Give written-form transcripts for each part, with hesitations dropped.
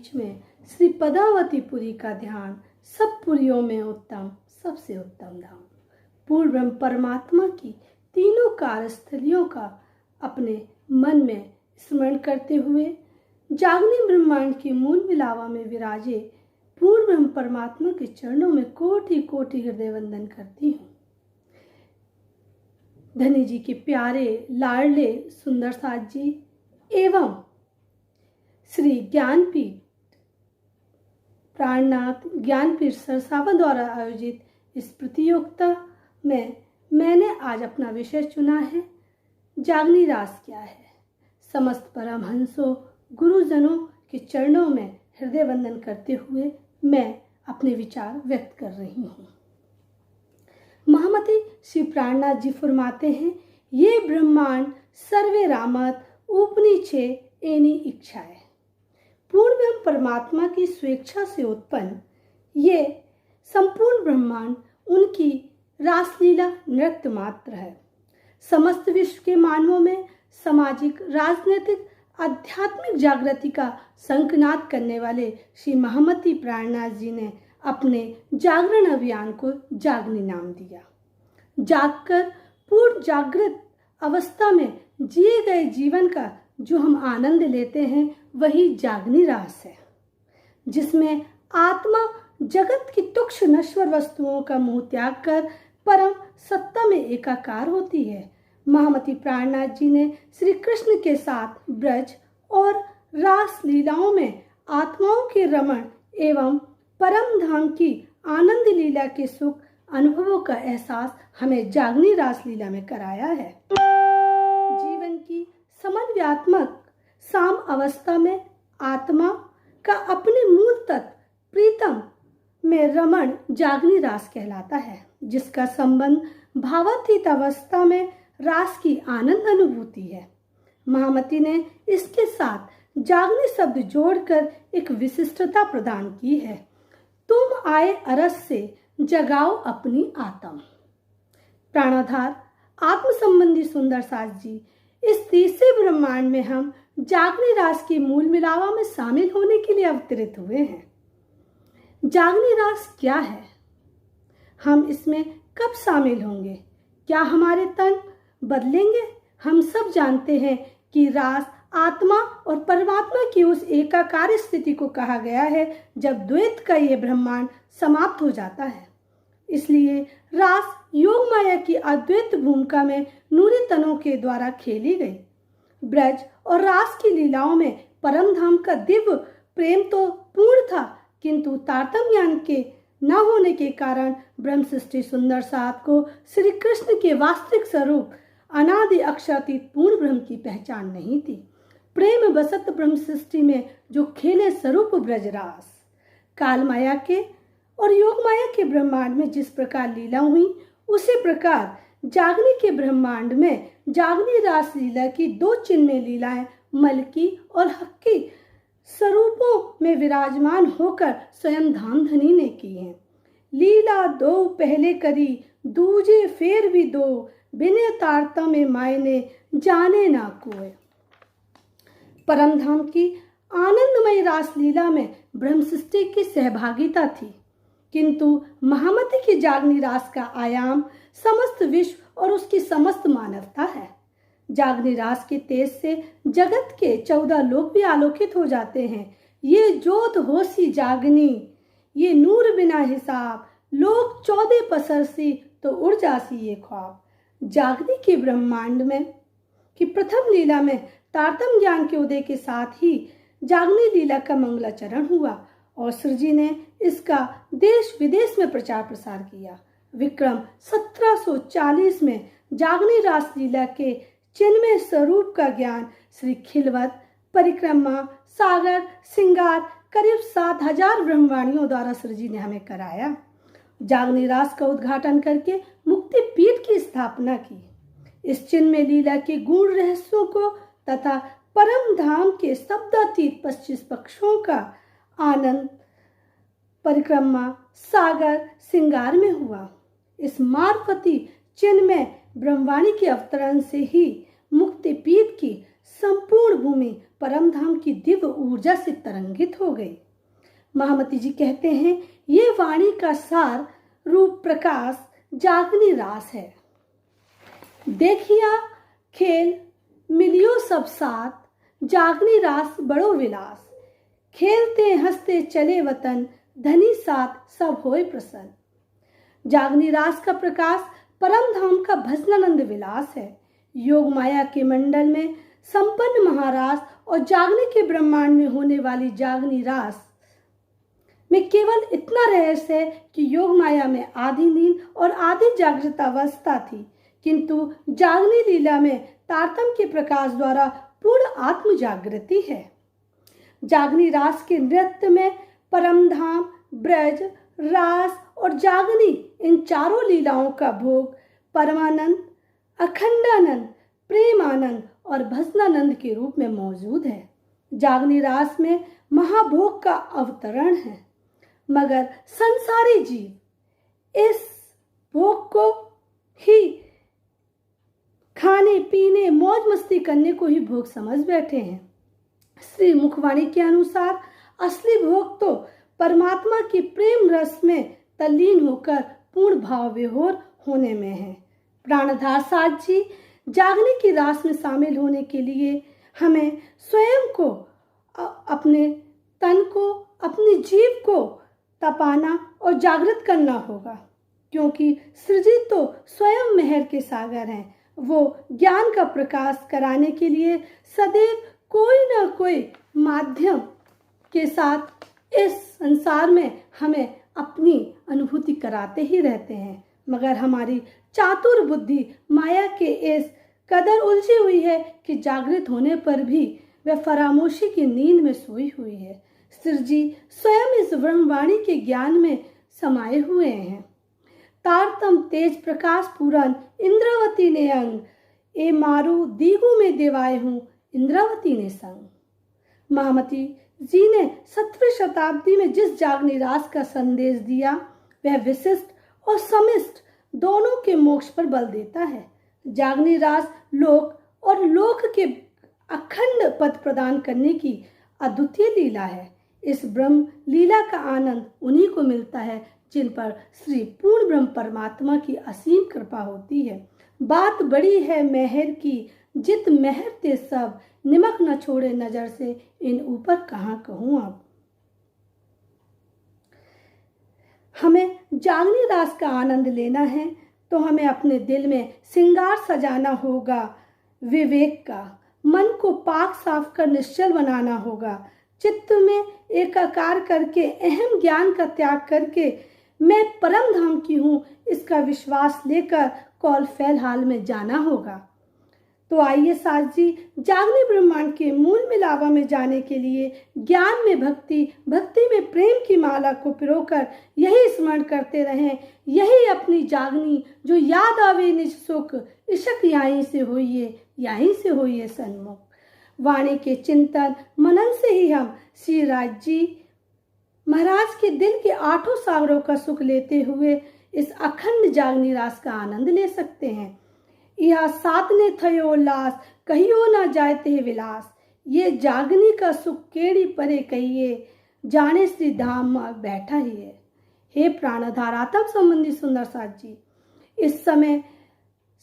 बीच में श्री पदावती पुरी का ध्यान, सब पुरियों में उत्तम, सबसे उत्तम धाम। पूर्ण ब्रह्म परमात्मा की तीनों कार्यस्थलियों का अपने मन में स्मरण करते हुए जागने ब्रह्मांड की मूल मिलावा में विराजे पूर्ण ब्रह्म परमात्मा के चरणों में कोटि कोटि हृदय वंदन करती हूँ। धनी जी के प्यारे लाडले सुंदर साथ जी एवं श्री ज्ञानपीठ प्राणनाथ ज्ञानपीठ सरसावा द्वारा आयोजित इस प्रतियोगिता में मैंने आज अपना विषय चुना है, जागनी रास क्या है। समस्त परमहंसों गुरुजनों के चरणों में हृदय वंदन करते हुए मैं अपने विचार व्यक्त कर रही हूँ। महामती श्री प्राणनाथ जी फरमाते हैं, ये ब्रह्मांड सर्वे रामत उपनिचे एनी इच्छा है। पूर्ण ब्रह्म परमात्मा की स्वेच्छा से उत्पन्न ये संपूर्ण ब्रह्मांड उनकी रासलीला नृत्य मात्र है। समस्त विश्व के मानवों में सामाजिक, राजनीतिक, आध्यात्मिक जागृति का शंखनाद करने वाले श्री महामती प्राणनाथ जी ने अपने जागरण अभियान को जागनी नाम दिया। जागकर पूर्ण जागृत अवस्था में जिए गए जीवन का जो हम आनंद लेते हैं वही जागनी रास है, जिसमें आत्मा जगत की तुक्ष नश्वर वस्तुओं का मोह त्याग कर परम सत्ता में एकाकार होती है। महामती प्राणनाथ जी ने श्री कृष्ण के साथ ब्रज और रास लीलाओं में आत्माओं के रमण एवं परम धाम की आनंद लीला के सुख अनुभवों का एहसास हमें जागनी रास लीला में कराया है। जीवन की समन्वयात्मक साम अवस्था में आत्मा का अपने मूल तत्व प्रीतम में रमण जागनी रास कहलाता है, जिसका संबंध भावातीत अवस्था में रास की आनंद अनुभूति है। महामती ने इसके साथ जागनी शब्द जोड़कर एक विशिष्टता प्रदान की है। तुम आए अरस से जगाओ अपनी आत्म। प्राणाधार आत्म संबंधी सुंदर साथ जी, इस तीसरे ब्रह्मांड में हम जागनी रास की मूल मिलावा में शामिल होने के लिए अवतरित हुए हैं। जागनी रास क्या है? हम इसमें कब शामिल होंगे? क्या हमारे तन बदलेंगे? हम सब जानते हैं कि रास आत्मा और परमात्मा की उस एकाकार स्थिति को कहा गया है जब द्वैत का ये ब्रह्मांड समाप्त हो जाता है। इसलिए रास योग माया की अद्वैत भूमिका में नूरी तनों के द्वारा खेली गई। ब्रज और रास की लीलाओं में परम धाम का दिव्य प्रेम तो पूर्ण था, किंतु तारतम्य ज्ञान के न होने के कारण ब्रह्म सृष्टि सुंदर साथ को श्री कृष्ण के वास्तविक स्वरूप अनादि अक्षरातीत पूर्ण ब्रह्म की पहचान नहीं थी। प्रेम बसत ब्रह्म सृष्टि में जो खेले स्वरूप ब्रजरास, काल माया के और योग माया के ब्रह्मांड में जिस प्रकार लीला हुई, उसी प्रकार जागनी के ब्रह्मांड में जागनी रास लीला की दो चिन्मय लीलाएं मलकी और हक्की स्वरूपों में विराजमान होकर स्वयं धाम धनी ने की हैं। लीला दो पहले करी दूजे फेर भी दो, बिने तारतम्य मायने जाने ना कोई। परम धाम की आनंदमय रास लीला में ब्रह्म सृष्टि की सहभागिता थी, किंतु महामती की जागनी रास का आयाम समस्त विश्व और उसकी समस्त मानवता है। जागनी रास के तेज से जगत के 14 लोक भी आलोकित हो जाते हैं। ये जोत होसी जागनी, ये नूर बिना हिसाब, लोक 14 पसरसी तो उड़ जासी ये ख्वाब। जागनी के ब्रह्मांड में की प्रथम लीला में तारतम्य ज्ञान के उदय के साथ ही जागनी लीला का मंगलाचरण हुआ और श्री जी ने इसका देश विदेश में प्रचार प्रसार किया। विक्रम 1740 में जागनी रास लीला के चिन्मय स्वरूप का ज्ञान श्री खिलवत, परिक्रमा, सागर, श्रृंगार करीब 7000 ब्रह्मवाणियों द्वारा श्री जी ने हमें कराया। जागनी रास का उद्घाटन करके मुक्ति पीठ की स्थापना की। इस चिन्मय लीला के गूढ़ रहस्यों को तथा परम धाम के शब्दातीत 25 पक्षों का आनंद परिक्रमा, सागर, श्रृंगार में हुआ। इस मार्फती चिन्मय ब्रह्मवाणी के अवतरण से ही मुक्ति पीठ की संपूर्ण भूमि परम धाम की दिव्य ऊर्जा से तरंगित हो गई। महामती जी कहते हैं, ये वाणी का सार रूप प्रकाश जागनी रास है। देखिया खेल मिलियो सब साथ, जागनी रास बड़ो विलास। खेलते हंसते चले वतन, धनी साथ सब होए प्रसन्न। जागनी रास का प्रकाश परम धाम का भजनानंद विलास है। योग माया के मंडल में संपन्न महारास और जागने के ब्रह्मांड में होने वाली जागनी रास में केवल इतना रहस्य है कि योग माया में आधी नींद और आधी जागृत अवस्था थी, किंतु जागनी लीला में तारतम्य के प्रकाश द्वारा पूर्ण आत्म जागृति है। जागनी रास के नृत्य में परमधाम, ब्रज, रास और जागनी इन चारों लीलाओं का भोग परमानंद, अखंडानंद, प्रेमानंद और भजनानंद के रूप में मौजूद है। जागनी रास में महाभोग का अवतरण है, मगर संसारी जीव इस भोग को ही खाने पीने मौज मस्ती करने को ही भोग समझ बैठे हैं। श्री मुखवाणी के अनुसार असली भोग तो परमात्मा की प्रेम रस में तल्लीन होकर पूर्ण भाव विभोर होने में है। प्राणधार साथ जी, जागने की रास में शामिल होने के लिए हमें स्वयं को, अपने तन को, अपनी जीव को तपाना और जागृत करना होगा, क्योंकि सृजित तो स्वयं मेहर के सागर हैं। वो ज्ञान का प्रकाश कराने के लिए सदैव कोई ना कोई माध्यम के साथ इस संसार में हमें अपनी अनुभूति कराते ही रहते हैं, मगर हमारी चातुर बुद्धि माया के इस कदर उलझी हुई है कि जागृत होने पर भी वह फरामोशी की नींद में सोई हुई है। सृजी स्वयं इस ब्रह्मवाणी के ज्ञान में समाये हुए हैं। तारतम तेज प्रकाश पूरन इंद्रावती ने अंग, ए मारू दीगू में देवाए हूँ इंद्रावती ने संग। महामती जी ने 17वीं शताब्दी में जिस जागनी रास का संदेश दिया वह विशिष्ट और समिष्ट दोनों के मोक्ष पर बल देता है। जागनी रास लोक और लोक के अखंड पद प्रदान करने की अद्वितीय लीला है। इस ब्रह्म लीला का आनंद उन्हीं को मिलता है जिन पर श्री पूर्ण ब्रह्म परमात्मा की असीम कृपा होती है। बात बड़ी है मेहर की, जित मेहर ते सब, निमक न छोड़े नजर से, इन ऊपर कहाँ कहूँ अब। हमें जागनी रास का आनंद लेना है तो हमें अपने दिल में श्रृंगार सजाना होगा, विवेक का, मन को पाक साफ कर निश्चल बनाना होगा, चित्त में एकाकार करके अहम ज्ञान का त्याग करके मैं परम धाम की हूँ इसका विश्वास लेकर कौल फैल हाल में जाना होगा। तो आइए साथ जी, जागने ब्रह्मांड के मूल मिलावा में जाने के लिए ज्ञान में भक्ति, भक्ति में प्रेम की माला को पिरोकर यही स्मरण करते रहें, यही अपनी जागनी जो याद आवे निज सुख, इशक यहीं से होइए, यहीं से होइए सन्मुख। वाणी के चिंतन मनन से ही हम श्री राज जी महाराज के दिल के 8 सागरों का सुख लेते हुए इस अखंड जागनी रास का आनंद ले सकते हैं। यह सातने थयो उल्लास, कहियो ना जायते विलास, ये जागनी का सुख केड़ी परे कहिए, जाने श्री धाम में बैठा ही है। हे प्राणधार आत्म संबंधी सुंदर साथ जी, इस समय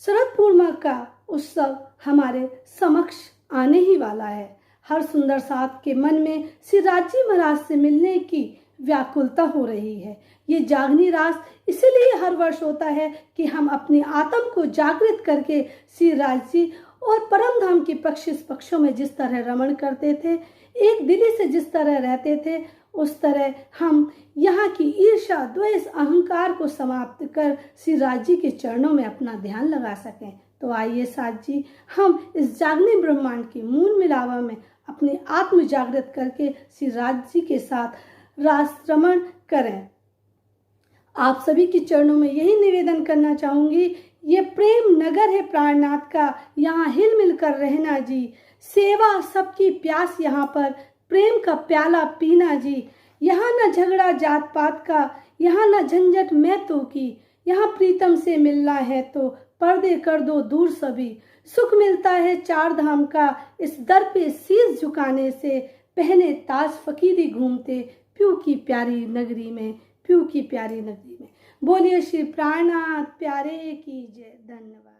शरद पूर्णिमा का उत्सव हमारे समक्ष आने ही वाला है। हर सुंदर साथ के मन में श्री राजी महाराज से मिलने की व्याकुलता हो रही है। ये जागनी रास इसीलिए हर वर्ष होता है कि हम अपनी आत्म को जागृत करके श्री राजी और परम धाम के पक्षों में जिस तरह रमण करते थे, एक दिली से जिस तरह रहते थे, उस तरह हम यहाँ की ईर्ष्या, द्वेष, अहंकार को समाप्त कर श्री राजी के चरणों में अपना ध्यान लगा सकें। तो आइए साथ जी, हम इस जागने ब्रह्मांड के मूल मिलावा में अपने आत्म जागृत करके श्री राज जी के साथ रासरमण करें। आप सभी के चरणों में यही निवेदन करना चाहूंगी, ये प्रेम नगर है प्राणनाथ का, यहाँ हिल मिल कर रहना जी, सेवा सबकी प्यास यहाँ पर, प्रेम का प्याला पीना जी, यहाँ न झगड़ा जात पात का, यहाँ न झंझट मैं तो की, यहाँ प्रीतम से मिलना है तो पर्दे कर दो दूर सभी, सुख मिलता है चार धाम का इस दर पे शीश झुकाने से, पहने ताज फकीरी घूमते प्यू की प्यारी नगरी में, प्यू की प्यारी नगरी में। बोलिए श्री प्राणनाथ प्यारे की जय। धन्यवाद।